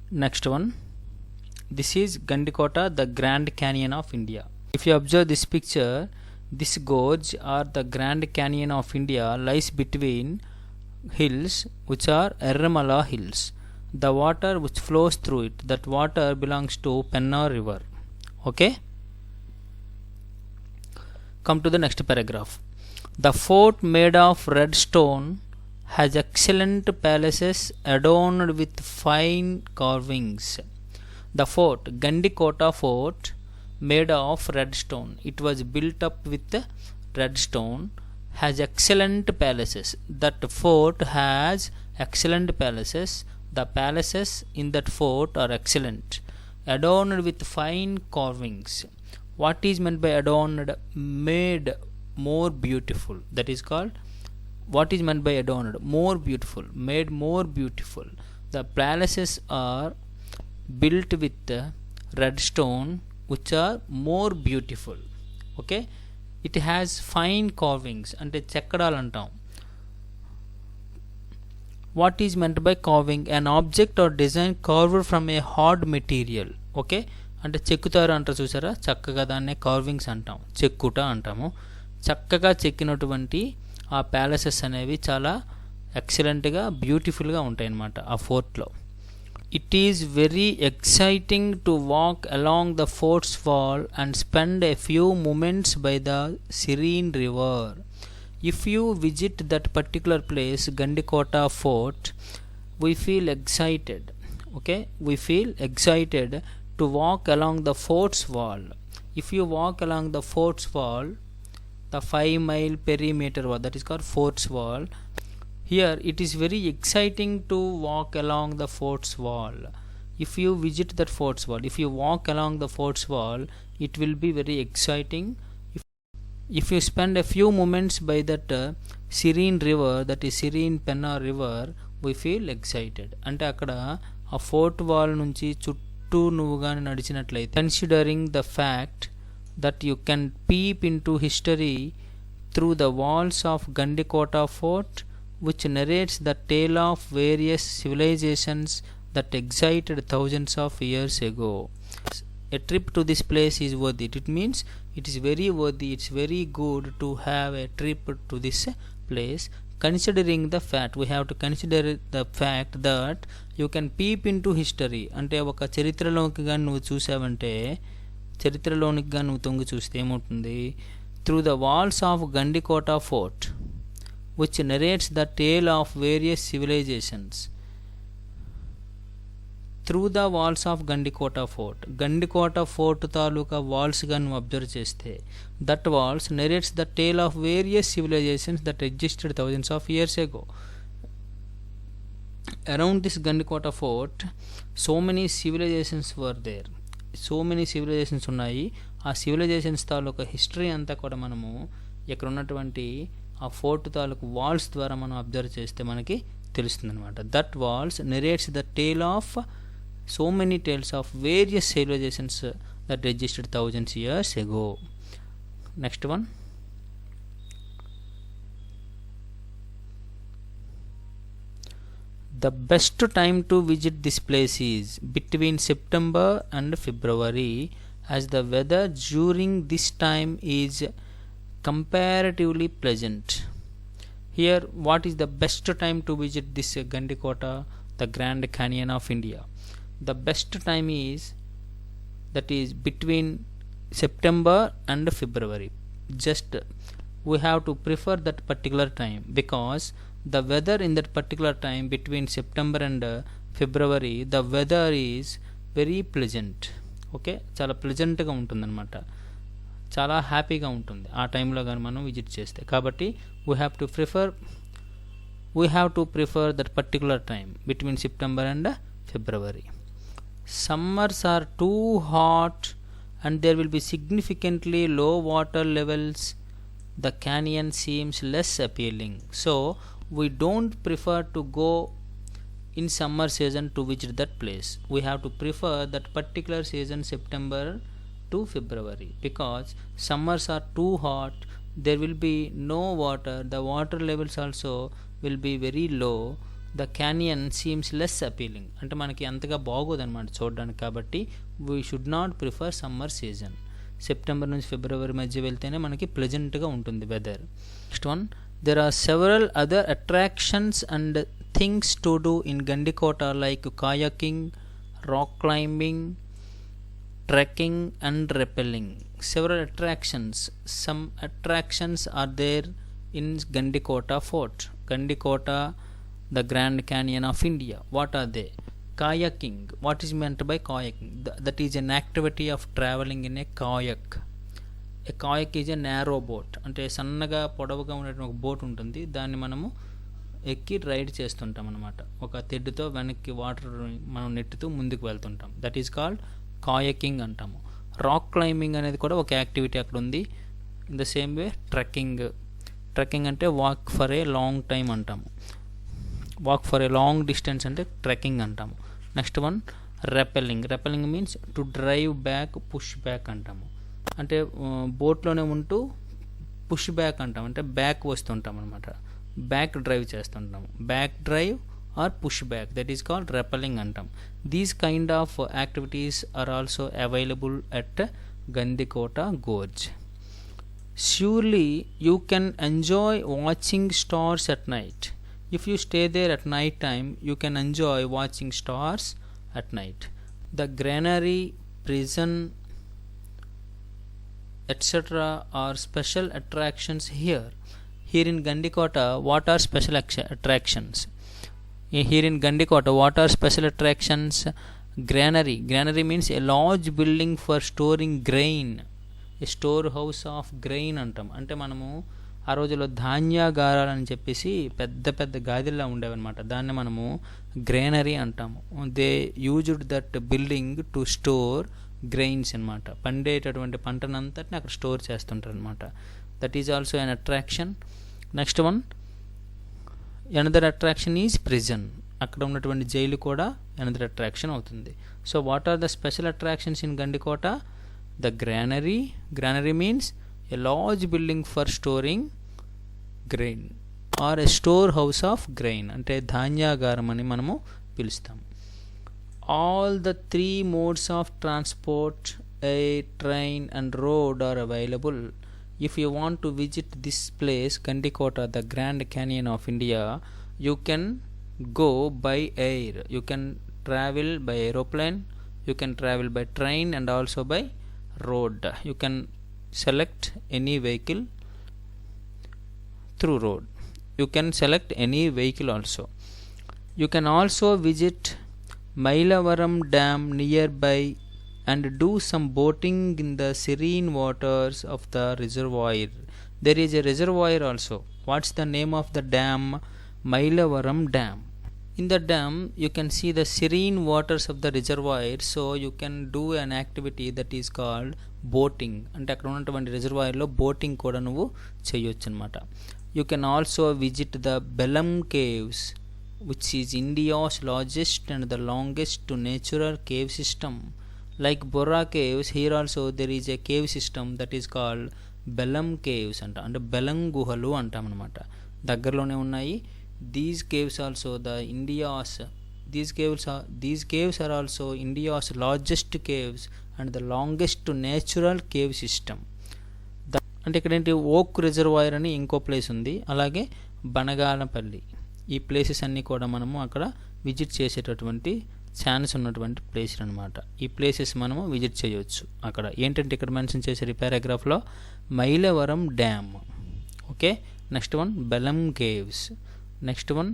Next one, this is Gandikota, the Grand Canyon of India. If you observe this picture, this gorge or the Grand Canyon of India lies between hills which are Erramala hills. The water which flows through it, that water belongs to Penna river. Okay, come to the next paragraph. The fort made of red stone has excellent palaces adorned with fine carvings. The fort, Gandikota fort, made of red stone, it was built up with red stone, has excellent palaces. That fort has excellent palaces. The palaces in that fort are excellent, adorned with fine carvings. What is meant by adorned? Made more beautiful. That is called, what is meant by adorned? More beautiful, made more beautiful. The palaces are built with red stone which are more beautiful. Okay, it has fine carvings అంటే చెక్కడాలు అంటాం. What is meant by carving? An object or design carved from a hard material. Okay, అంటే చెక్కుతారు అంటారు చూసారా, చక్కగా దాన్నే carvings అంటాం, చెక్కుట అంటాము. చక్కగా చెక్కినటువంటి ఆ ప్యాలెసెస్ అనేవి చాలా ఎక్సలెంట్గా బ్యూటిఫుల్గా ఉంటాయి అన్నమాట ఆ ఫోర్ట్లో. It is very exciting to walk along the fort's wall and spend a few moments by the serene river. If you visit that particular place, Gandikota Fort, we feel excited. Okay, we feel excited to walk along the fort's wall. If you walk along the fort's wall, the 5-mile perimeter wall, that is called fort's wall. Here it is very exciting to walk along the fort's wall. If you visit that fort's wall, if you walk along the fort's wall, it will be very exciting. If you spend a few moments by that serene river, that is serene Penna river, we feel excited. అంటే అక్కడ ఆ fort wall నుంచి చుట్టూ నువ్వు కానీ నడిచినట్లయితే, considering the fact that you can peep into history through the walls of Gandikota Fort, which narrates the tale of various civilizations that excited thousands of years ago. A trip to this place is worth it. It means it is very worthy, it's very good to have a trip to this place. Considering the fact, we have to consider the fact that you can peep into history. అంటే ఒక చరిత్రలోకి కానీ నువ్వు చూసావంటే, చరిత్రలోనికి కానీ నువ్వు తొంగి చూస్తే ఏమవుతుంది? Through the walls of Gandikota fort which narrates the tale of various civilizations. Through the walls of Gandikota Fort, Gandikota Fort taluka walls గా నువ్వు అబ్జర్వ్ చేస్తే, that walls narrates the tale of various civilizations that existed thousands of years ago. Around this Gandikota Fort, so many civilizations were there. So many civilisations ఉన్నాయి. ఆ civilisations తాలూకా history అంతా కూడా మనము ఇక్కడ ఉన్నటువంటి ఆ ఫోర్ట్ తాలూకు వాల్స్ ద్వారా మనం అబ్జర్వ్ చేస్తే మనకి తెలుస్తుంది అనమాట. That walls narrates the tale of so many tales of various civilisations that existed thousands years ago. Next one, the best time to visit this place is between September and February, as the weather during this time is comparatively pleasant. Here, what is the best time to visit this Gandikota, the Grand Canyon of India? The best time is, that is between September and February. Just we have to prefer that particular time, because the weather in that particular time between September and February, the weather is very pleasant. Okay, చాలా ప్లెజెంట్గా ఉంటుందన్నమాట, చాలా హ్యాపీగా ఉంటుంది ఆ టైంలో కానీ మనం విజిట్ చేస్తే. కాబట్టి we have to prefer that particular time between September and February. Summers are too hot and there will be significantly low water levels. The canyon seems less appealing. So we don't prefer to go in summer season to visit that place. We have to prefer that particular season, September to February, because summers are too hot, there will be no water, the water levels also will be very low. The canyon seems less appealing, అంటే మనకి అంతగా బాగోదన్నమాట చూడడానికి, కాబట్టి we should not prefer summer season. September నుంచి ఫిబ్రవరి మధ్య వెళ్తేనే మనకి ప్లెజెంట్గా ఉంటుంది weather. Next one, there are several other attractions and things to do in Gandikota like kayaking, rock climbing, trekking and rappelling. Several attractions. Some attractions are there in Gandikota Fort. Gandikota, the Grand Canyon of India. What are they? Kayaking. What is meant by kayaking? That is an activity of traveling in a kayak. A kayak is a narrow boat. అంటే సన్నగా పొడవుగా ఉన్నటువంటి ఒక boat ఉంటుంది, దాన్ని మనము ఎక్కి ride చేస్తుంటాం అన్నమాట. ఒక తెడ్డుతో వెనక్కి వాటర్ మనం నెట్టుతూ ముందుకు వెళ్తుంటాం. దట్ ఈస్ కాల్డ్ కాయకింగ్ అంటాము. రాక్ క్లైంబింగ్ అనేది కూడా ఒక యాక్టివిటీ అక్కడ ఉంది. In the same way trekking అంటే walk for a long time అంటాము. Walk for a long distance అంటే ట్రెక్కింగ్ అంటాము. Next one, repelling means to drive back, push back అంటాము. అంటే బోట్లోనే ఉంటూ పుష్ బ్యాక్ అంటాం, అంటే బ్యాక్ వస్తుంటాం అనమాట, బ్యాక్ డ్రైవ్ చేస్తుంటాము. Back drive or push back, that is called rappelling antam. These kind of activities are also available at Gandikota Gorge. Surely you can enjoy watching stars at night. If you stay there at night time, you can enjoy watching stars at night. The granary, prison, etc. are special attractions here. Here in Gandikota, what are special attractions? Here in Gandikota, what are special attractions? Granary means a large building for storing grain, a storehouse of grain అంటాం. అంటే మనము ఆ రోజుల్లో ధాన్యాగారాలు అని చెప్పేసి పెద్ద పెద్ద గాదిల్లా ఉండేవన్నమాట, దాన్ని మనము గ్రేనరీ అంటాము. They used that building to store grains అనమాట, పండేటటువంటి పంటనంతటిని అక్కడ స్టోర్ చేస్తుంటారు అనమాట. That is also an attraction. Next one, another attraction is prison. అక్కడ ఉన్నటువంటి జైలు కూడా అనదర్ అట్రాక్షన్ అవుతుంది. So what are the special attractions in Gandikota? The granary means a large building for storing grain or a store house of grain, అంటే ధాన్యాగారం అని మనము పిలుస్తాం. All the 3 modes of transport, air, train and road are available. If you want to visit this place, Gandikota, the Grand Canyon of India, you can go by air. You can travel by aeroplane, you can travel by train and also by road. You can select any vehicle through road. You can select any vehicle also. You can also visit Mailavaram Dam nearby and do some boating in the serene waters of the reservoir. There is a reservoir also. What's the name of the dam? Mailavaram Dam. In the dam you can see the serene waters of the reservoir, so you can do an activity that is called boating. అంటే అక్కడ ఉన్నటువంటి రిజర్వాయర్లో boating కూడా నువ్వు చేయొచ్చు అనమాట. You can also visit the Belum Caves, which is India's largest and the longest natural cave system. Like Borra Caves, here also there is a cave system that is called Belum Caves అంట, అంటే బెలం గుహలు అంటాం అనమాట, దగ్గరలోనే ఉన్నాయి. These caves are also India's largest caves and the longest natural cave system. అంటే ఇక్కడ ఏంటి, ఓక్ రిజర్వాయర్ అని ఇంకో ప్లేస్ ఉంది, అలాగే బనగానపల్లి. ఈ ప్లేసెస్ అన్నీ కూడా మనము అక్కడ విజిట్ చేసేటటువంటి ఛాన్స్ ఉన్నటువంటి ప్లేస్ అనమాట. ఈ ప్లేసెస్ మనము విజిట్ చేయవచ్చు. అక్కడ ఏంటంటే ఇక్కడ మెన్షన్ చేశారు ఈ పారాగ్రాఫ్లో, Mylavaram dam, okay. Next one Belum caves, next one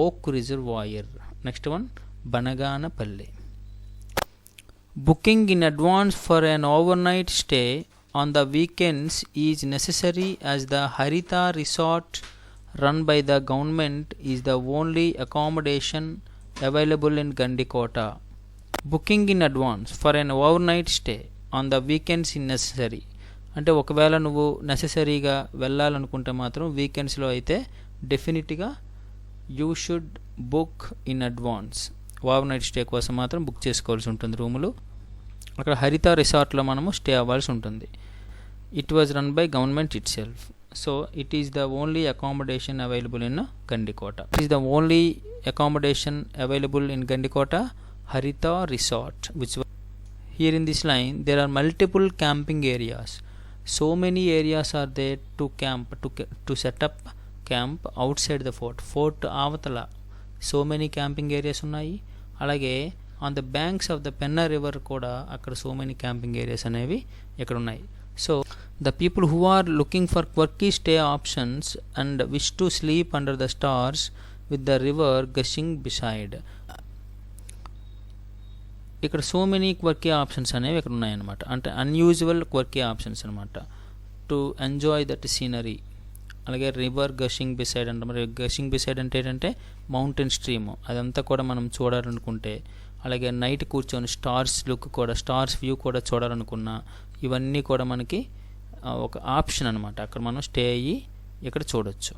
Owk reservoir, next one Banaganapalli. Booking in advance for an overnight stay on the weekends is necessary as the Harita Resort run by the government is the only accommodation available in Gandikota. Booking in advance for an overnight stay on the weekends is necessary. అంటే ఒకవేళ నువ్వు నెససరీగా వెళ్ళాలనుకుంటే మాత్రం వీకెండ్స్లో అయితే డెఫినెట్గా you should book in advance. Overnight stay కోసం మాత్రం బుక్ చేసుకోవాల్సి ఉంటుంది రూములు. అక్కడ హరిత రిసార్ట్లో మనము స్టే అవ్వాల్సి ఉంటుంది. It was run by government it self. So it is the only accommodation available in Gandikota. It is the only accommodation available in Gandikota Haritha Resort, which here in this line there are multiple camping areas. So many areas are there to camp, to set up camp outside the fort avatala so many camping areas ఉన్నాయి. అలాగే on the banks of the Penna river కూడా అక్కడ so many camping areas అనేవి ఇక్కడ ఉన్నాయి. So the people who are looking for quirky stay options and wish to sleep under the stars with the river gushing beside, ఇక్కడ so many quirky options అనేవి ఇక్కడ ఉన్నాయన్నమాట. అంటే అన్యూజువల్ క్వర్కీ ఆప్షన్స్ అనమాట to enjoy that scenery. అలాగే river gushing beside అంటే, మరి gushing beside అంటే ఏంటంటే మౌంటైన్ స్ట్రీమ్, అదంతా కూడా మనం చూడాలనుకుంటే, అలాగే నైట్ కూర్చొని స్టార్స్ లుక్ కూడా, స్టార్స్ వ్యూ కూడా చూడాలనుకున్నా, ఇవన్నీ కూడా మనకి ఒక ఆప్షన్ అనమాట. అక్కడ మనం స్టే అయ్యి ఇక్కడ చూడొచ్చు.